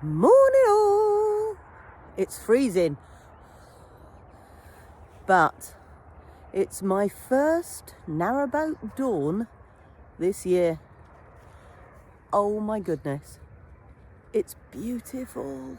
Morning all! It's freezing, but it's my first narrowboat dawn this year. Oh my goodness, it's beautiful.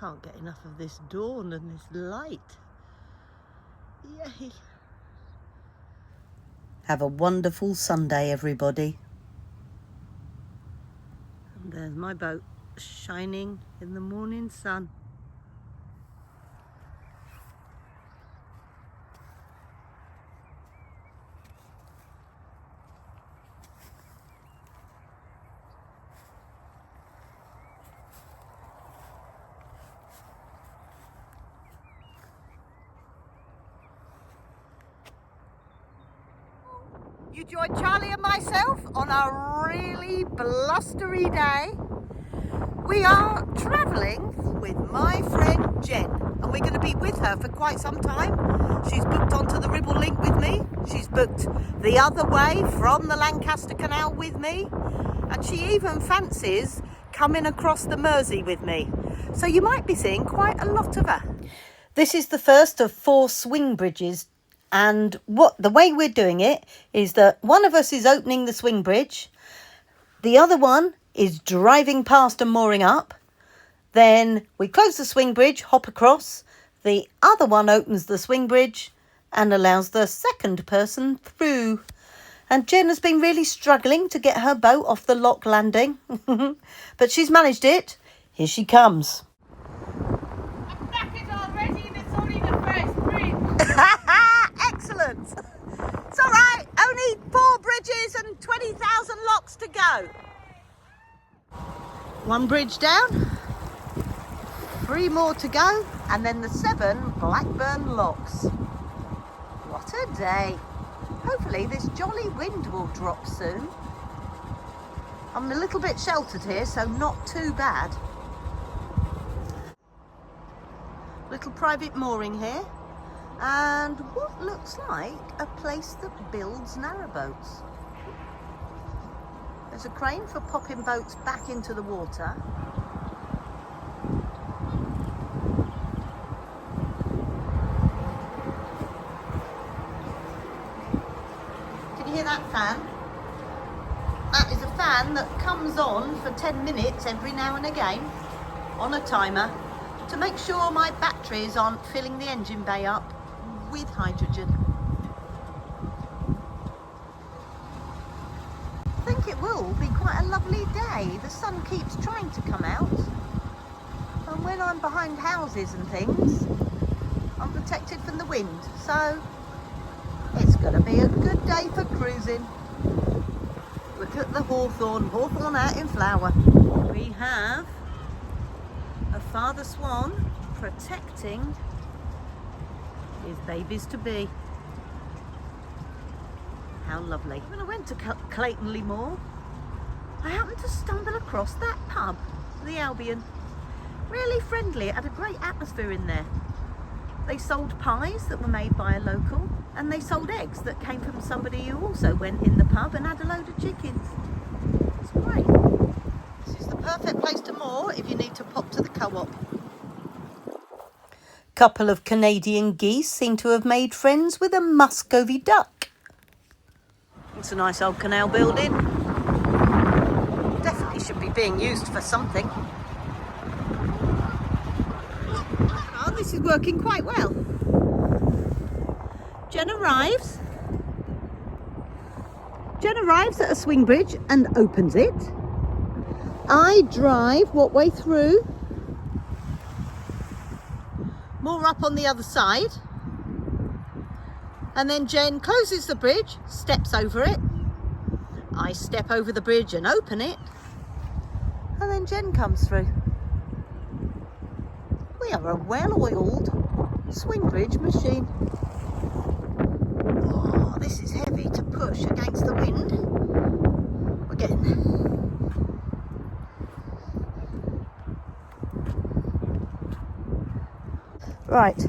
Can't get enough of this dawn and this light. Yay! Have a wonderful Sunday, everybody. And there's my boat shining in the morning sun. You join Charlie and myself on a really blustery day. We are travelling with my friend Jen, and we're going to be with her for quite some time. She's booked onto the Ribble Link with me. She's booked the other way from the Lancaster Canal with me, and she even fancies coming across the Mersey with me. So you might be seeing quite a lot of her. This is the first of 4 swing bridges. And the way we're doing it is that one of us is opening the swing bridge, the other one is driving past and mooring up, then we close the swing bridge, hop across, the other one opens the swing bridge and allows the second person through. And Jen has been really struggling to get her boat off the lock landing, but she's managed it. Here she comes. I'm knackered already and it's only the first bridge. Excellent. It's all right. Only 4 bridges and 20,000 locks to go. 1 bridge down, 3 more to go, and then the 7 Blackburn locks. What a day. Hopefully this jolly wind will drop soon. I'm a little bit sheltered here, so not too bad. Little private mooring here. And what looks like a place that builds narrowboats. There's a crane for popping boats back into the water. Can you hear that fan? That is a fan that comes on for 10 minutes every now and again on a timer to make sure my batteries aren't filling the engine bay up with hydrogen. I think it will be quite a lovely day. The sun keeps trying to come out, and when I'm behind houses and things, I'm protected from the wind, so it's going to be a good day for cruising. Look at the hawthorn out in flower. We have a father swan protecting his babies to be. How lovely. When I went to Clayton Moor, I happened to stumble across that pub, the Albion. Really friendly, it had a great atmosphere in there. They sold pies that were made by a local, and they sold eggs that came from somebody who also went in the pub and had a load of chickens. It's great. This is the perfect place to moor if you need to pop to the co-op. Couple of Canadian geese seem to have made friends with a Muscovy duck. It's a nice old canal building. Definitely should be being used for something. Oh, this is working quite well. Jen arrives at a swing bridge and opens it. I drive what way through, moor up on the other side, and then Jen closes the bridge, steps over it. I step over the bridge and open it, and then Jen comes through. We are a well-oiled swing bridge machine. Oh, this is heavy to push against the wind. We're getting there. Right,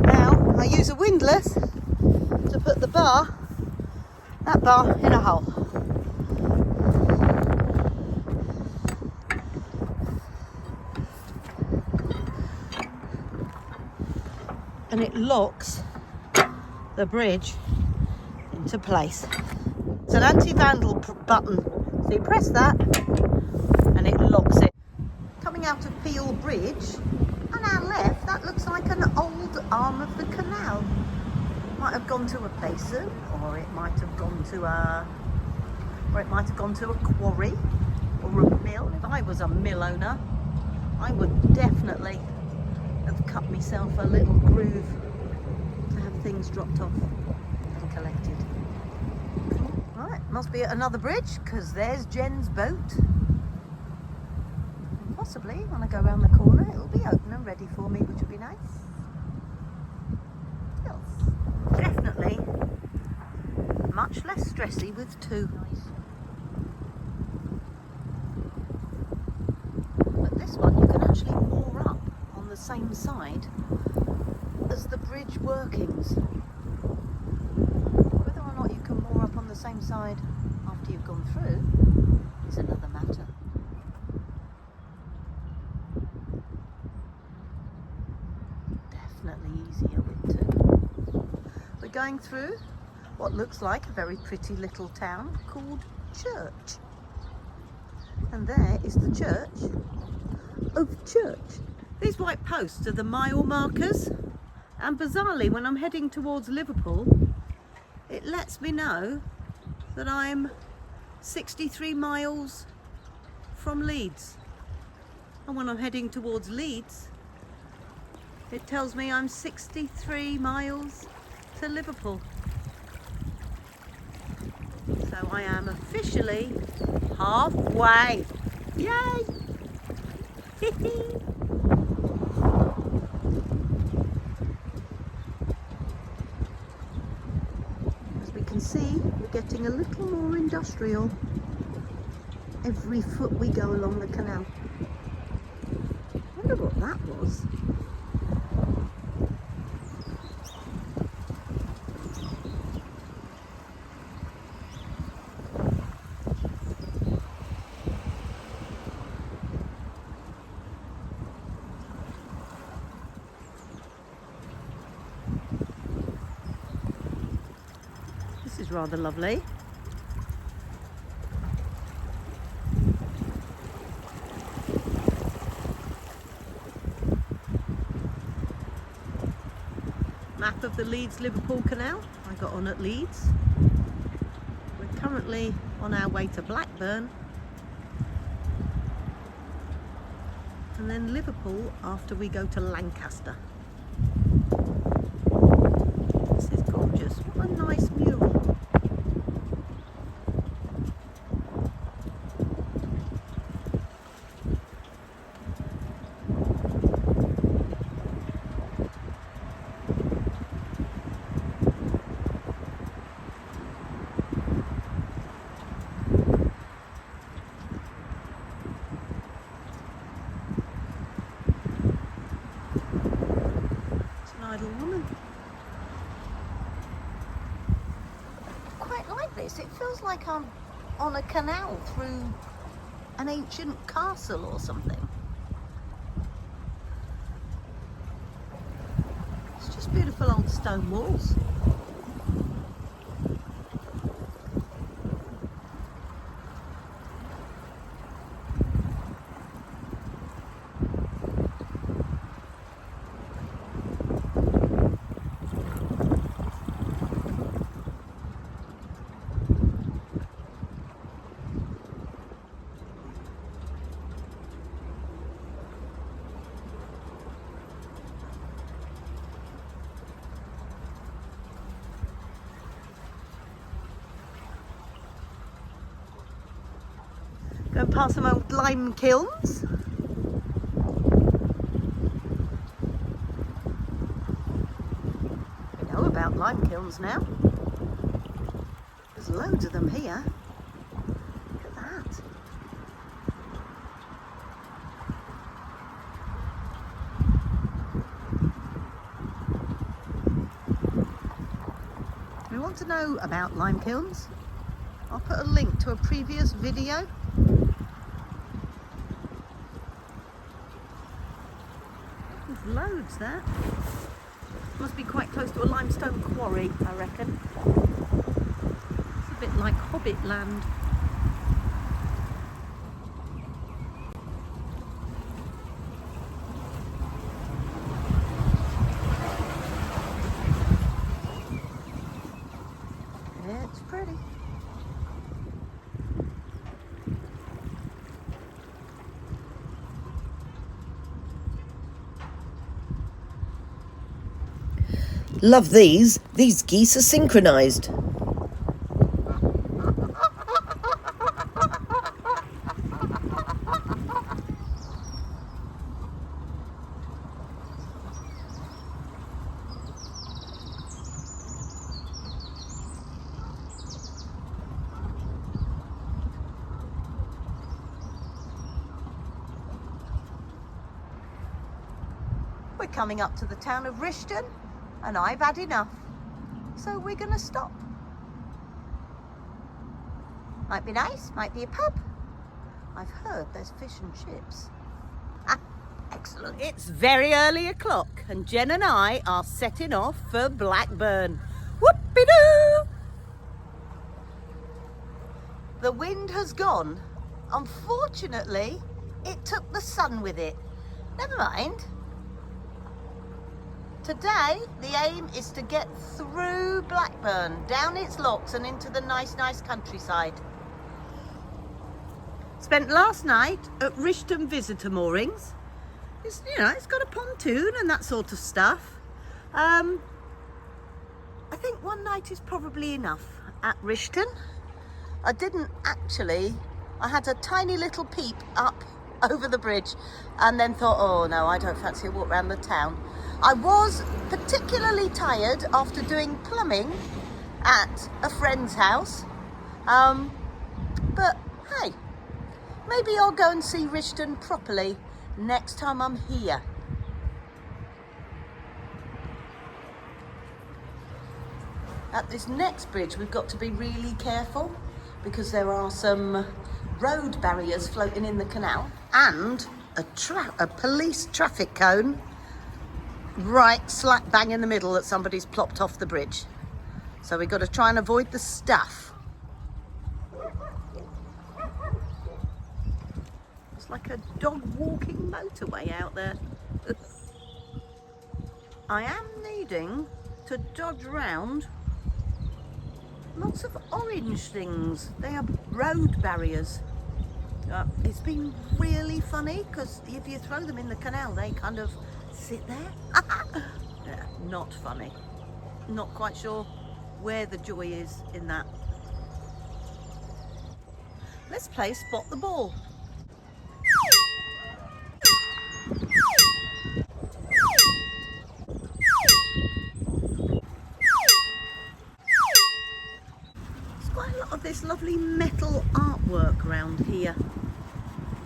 now I use a windlass to put that bar in a hole. And it locks the bridge into place. It's an anti-vandal button, so you press that and it locks it. Coming out of Peel Bridge, on our left, that looks like an old arm of the canal. Might have gone to a basin, or it might have gone to a quarry or a mill. If I was a mill owner, I would definitely have cut myself a little groove to have things dropped off and collected. Right, must be at another bridge, because there's Jen's boat. Possibly when I go around the corner it'll be open and ready for me, which would be nice. Yes, definitely much less stressy with two. But this one you can actually moor up on the same side as the bridge workings. Whether or not you can moor up on the same side after you've gone through is another matter. Definitely easier with two. We're going through what looks like a very pretty little town called Church. And there is the church of Church. These white posts are the mile markers, and bizarrely when I'm heading towards Liverpool it lets me know that I'm 63 miles from Leeds, and when I'm heading towards Leeds it tells me I'm 63 miles to Liverpool. So I am officially halfway. Yay! As we can see, we're getting a little more industrial every foot we go along the canal. I wonder what that was. This is rather lovely. Map of the Leeds-Liverpool Canal. I got on at Leeds. We're currently on our way to Blackburn, and then Liverpool after we go to Lancaster. This is gorgeous. What a nice mural. Idle woman. Quite like this. It feels like I'm on a canal through an ancient castle or something. It's just beautiful old stone walls. Going past some old lime kilns. We know about lime kilns now. There's loads of them here. Look at that. If you want to know about lime kilns, I'll put a link to a previous video. There's loads there. Must be quite close to a limestone quarry, I reckon. It's a bit like Hobbit land. It's pretty. Love these. These geese are synchronised. We're coming up to the town of Rishton and I've had enough. So we're going to stop. Might be nice, might be a pub. I've heard there's fish and chips. Ah, excellent. It's very early o'clock and Jen and I are setting off for Blackburn. Whoopie-doo! The wind has gone. Unfortunately, it took the sun with it. Never mind. Today, the aim is to get through Blackburn, down its locks and into the nice countryside. Spent last night at Rishton Visitor Moorings. It's, you know, it's got a pontoon and that sort of stuff. I think one night is probably enough at Rishton. I had a tiny little peep up over the bridge and then thought, oh no, I don't fancy a walk around the town. I was particularly tired after doing plumbing at a friend's house. But hey, maybe I'll go and see Rishton properly next time I'm here. At this next bridge, we've got to be really careful because there are some road barriers floating in the canal and a police traffic cone right slap bang in the middle that somebody's plopped off the bridge. So we've got to try and avoid the stuff. It's like a dog walking motorway out there. I am needing to dodge round lots of orange things. They are road barriers. It's been really funny because if you throw them in the canal, they kind of sit there. Yeah, not funny. Not quite sure where the joy is in that. Let's play Spot the Ball. There's quite a lot of this lovely metal artwork around here.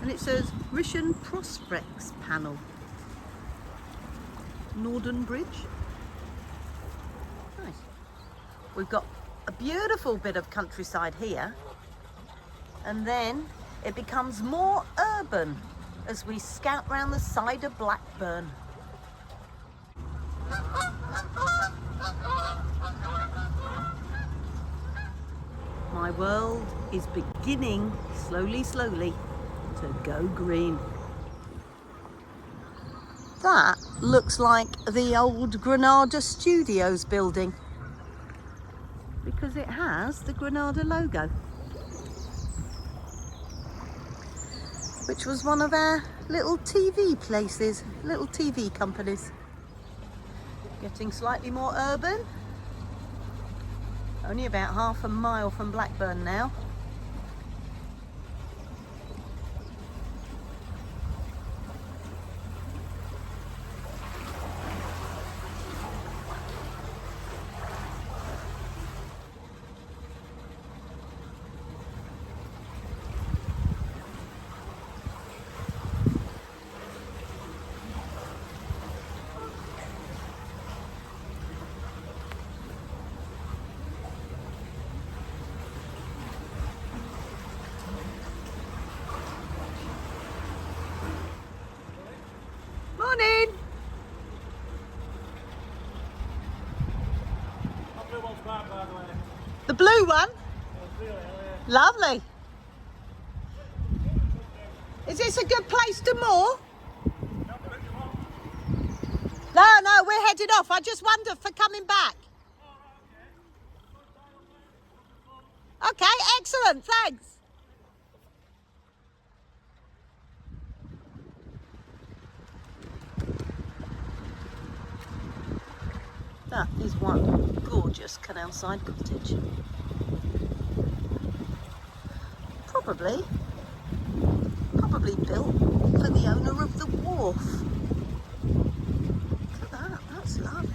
And it says Rishton Prospects Panel. Northern Bridge. Nice. We've got a beautiful bit of countryside here. And then it becomes more urban as we scout round the side of Blackburn. My world is beginning slowly to go green. That looks like the old Granada Studios building because it has the Granada logo, which was one of our little TV places, little TV companies. Getting slightly more urban. Only about half a mile from Blackburn now. Morning. The blue one? Lovely. Is this a good place to moor? No, we're headed off. I just wondered for coming back. Okay, excellent, thanks. That is one gorgeous canal side cottage. Probably built for the owner of the wharf. Look at that, that's lovely.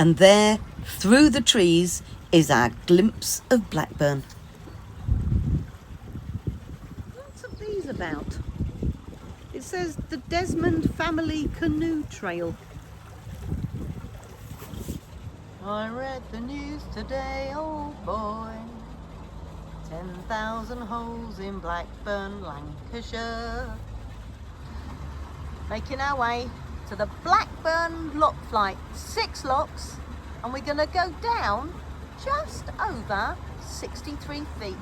And there, through the trees, is our glimpse of Blackburn. Lots of these about. It says the Desmond Family Canoe Trail. I read the news today, oh boy. 10,000 holes in Blackburn, Lancashire. Making our way to the Blackburn lock flight. 6 locks, and we're going to go down just over 63 feet.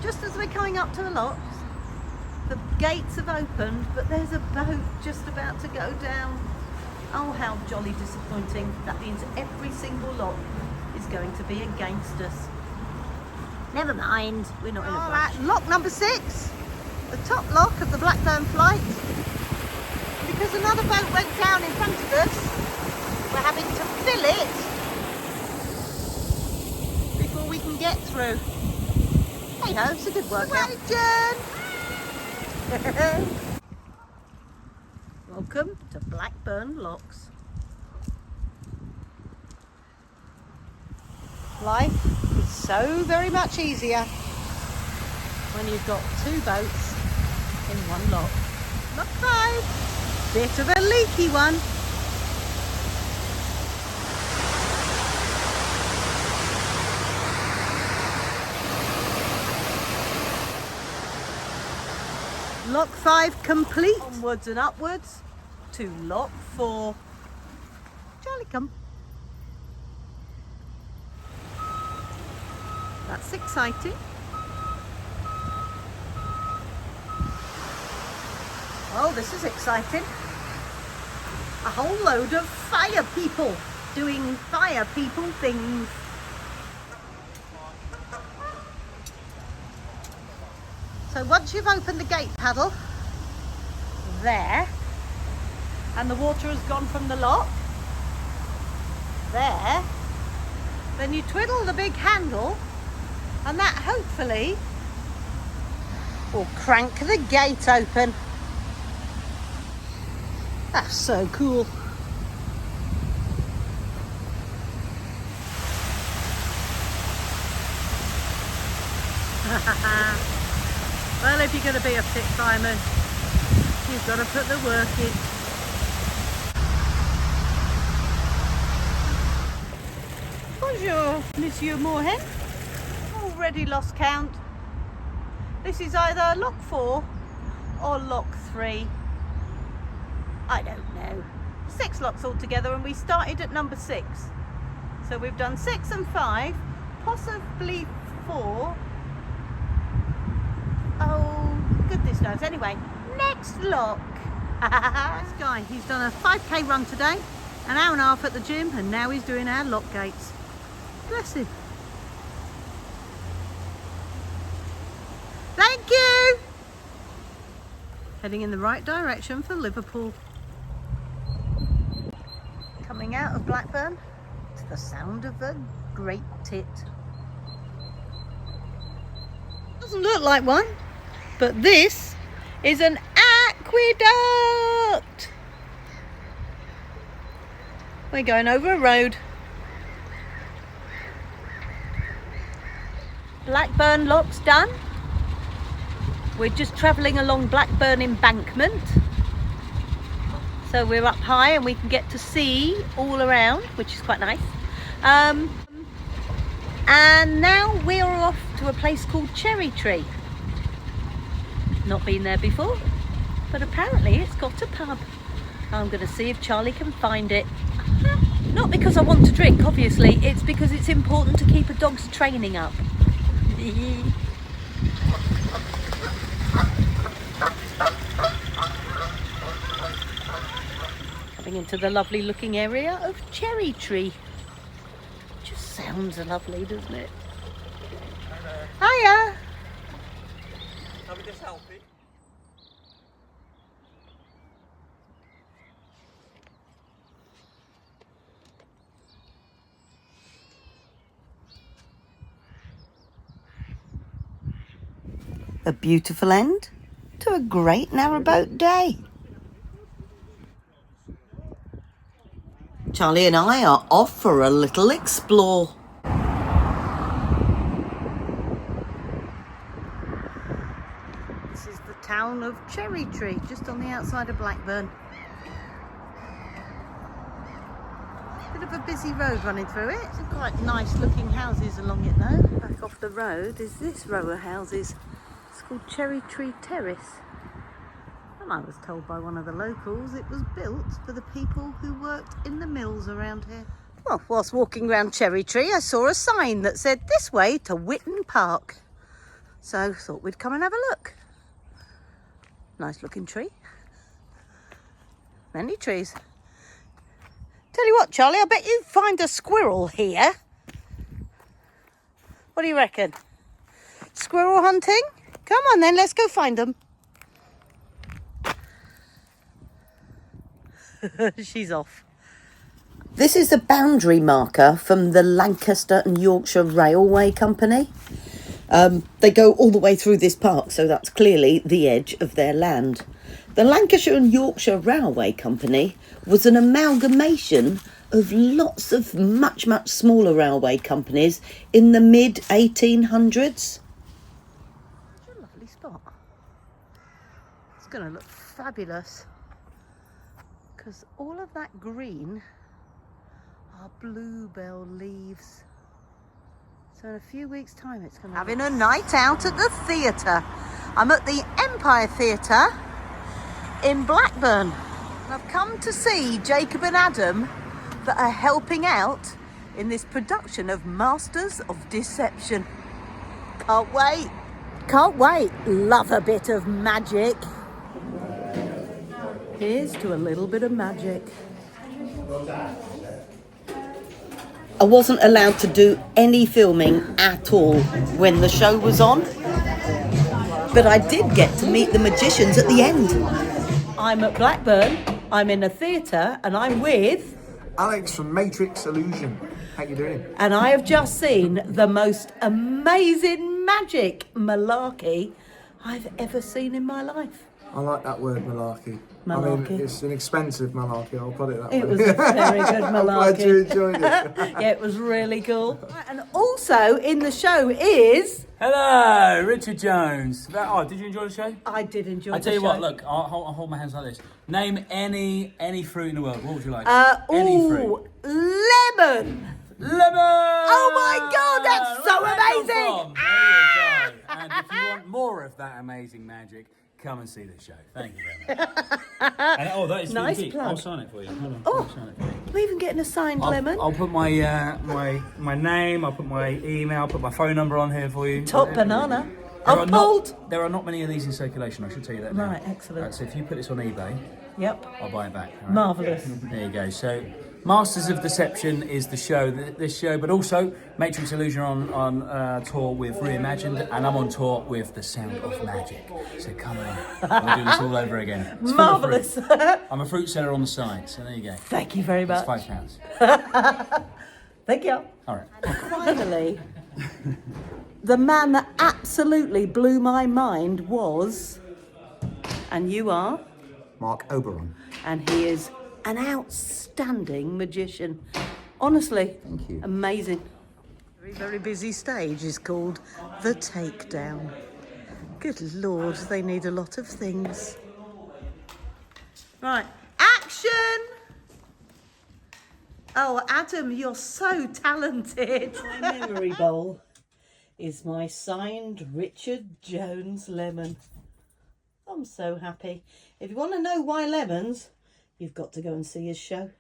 Just as we're coming up to the locks, the gates have opened, but there's a boat just about to go down. Oh, how jolly disappointing. That means every single lock is going to be against us. Never mind, we're not in a rush. Lock number 6, the top lock of the Blackburn flight. Because another boat went down in front of us, we're having to fill it before we can get through. Hey ho, it's a good workout. Welcome to Blackburn Locks. Life is so very much easier when you've got 2 boats in one lock. Lock 5, bit of a leaky one. Lock 5 complete. Onwards and upwards to lock 4. Charlie, come. That's exciting. Oh, this is exciting. A whole load of fire people doing fire people things. So once you've opened the gate paddle, there, and the water has gone from the lock, there, then you twiddle the big handle, and that hopefully will crank the gate open. That's so cool. Well, if you're going to be a fit fireman, you've got to put the work in. Bonjour, Monsieur Moorhen. Already lost count. This is either lock 4 or lock 3. I don't know. 6 locks altogether, and we started at number 6. So we've done 6 and 5, possibly 4. Oh, goodness knows. Anyway, next lock. This guy, he's done a 5k run today, an hour and a half at the gym, and now he's doing our lock gates. Bless him. Thank you. Heading in the right direction for Liverpool. Coming out of Blackburn to the sound of a great tit. Doesn't look like one, but this is an aqueduct. We're going over a road. Blackburn lock's done. We're just travelling along Blackburn embankment. So we're up high and we can get to see all around, which is quite nice. And now we're off to a place called Cherry Tree. Not been there before, but apparently it's got a pub. I'm going to see if Charlie can find it. Not because I want to drink, obviously, it's because it's important to keep a dog's training up. Coming into the lovely looking area of Cherry Tree. Just sounds lovely, doesn't it? Hiya! Can we just help you? A beautiful end to a great narrowboat day. Charlie and I are off for a little explore. This is the town of Cherry Tree, just on the outside of Blackburn. Bit of a busy road running through it. Some quite nice looking houses along it though. Back off the road is this row of houses. It's called Cherry Tree Terrace. And I was told by one of the locals it was built for the people who worked in the mills around here. Well, whilst walking around Cherry Tree, I saw a sign that said this way to Whitton Park. So thought we'd come and have a look. Nice looking tree. Many trees. Tell you what, Charlie, I bet you'd find a squirrel here. What do you reckon? Squirrel hunting? Come on then, let's go find them. She's off. This is a boundary marker from the Lancaster and Yorkshire Railway Company. They go all the way through this park, so that's clearly the edge of their land. The Lancashire and Yorkshire Railway Company was an amalgamation of lots of much smaller railway companies in the mid-1800s. It's a lovely spot. It's going to look fabulous because all of that green are bluebell leaves. So in a few weeks' time it's going to having a night out at the theatre. I'm at the Empire Theatre in Blackburn. And I've come to see Jacob and Adam that are helping out in this production of Masters of Deception. Can't wait. Can't wait. Love a bit of magic. Here's to a little bit of magic. I wasn't allowed to do any filming at all when the show was on, but I did get to meet the magicians at the end. I'm at Blackburn, I'm in a theatre, and I'm with... Alex from Matrix Illusion. How you doing? And I have just seen the most amazing magic malarkey I've ever seen in my life. I like that word, malarkey. Malarkey. I mean, it's an expensive malarkey, I'll put it that way. It was a very good I'm malarkey. glad you enjoyed it. Yeah, it was really cool. And also in the show is... Hello, Richard Jones. Did you enjoy the show? I did enjoy the show. I tell you what, look, I'll hold my hands like this. Name any fruit in the world. What would you like? Any fruit. Lemon! Lemon! Oh my God, that's so Where'd that amazing! come from? There you go. And if you want more of that amazing magic, come and see the show. Thank you very much. And, that is Nice really plug. I'll sign it for you. Hold on. Oh, I'll sign it for you. we're even getting a signed lemon. I'll put my my name, I'll put my email, I'll put my phone number on here for you. Top banana. There I'm are pulled. There are not many of these in circulation, I should tell you that now. Right, excellent. Right, so if you put this on eBay, Yep. I'll buy it back. All right? Marvellous. There you go. So, Masters of Deception is the show, this show, but also Matrix Illusion on tour with Reimagined, and I'm on tour with The Sound of Magic. So come on, we'll do this all over again. It's full of Marvellous. fruit. I'm a fruit seller on the side, so there you go. Thank you very That's much. £5. Thank you. All right. Finally, the man that absolutely blew my mind was, and you are, Mark Oberon. and he is an outstanding magician. Honestly, Thank you. amazing. Very, very busy stage is called The Takedown. Good Lord, they need a lot of things. Right, action! Oh, Adam, you're so talented. My memory bowl is my signed Richard Jones lemon. I'm so happy. If you want to know why lemons, you've got to go and see his show.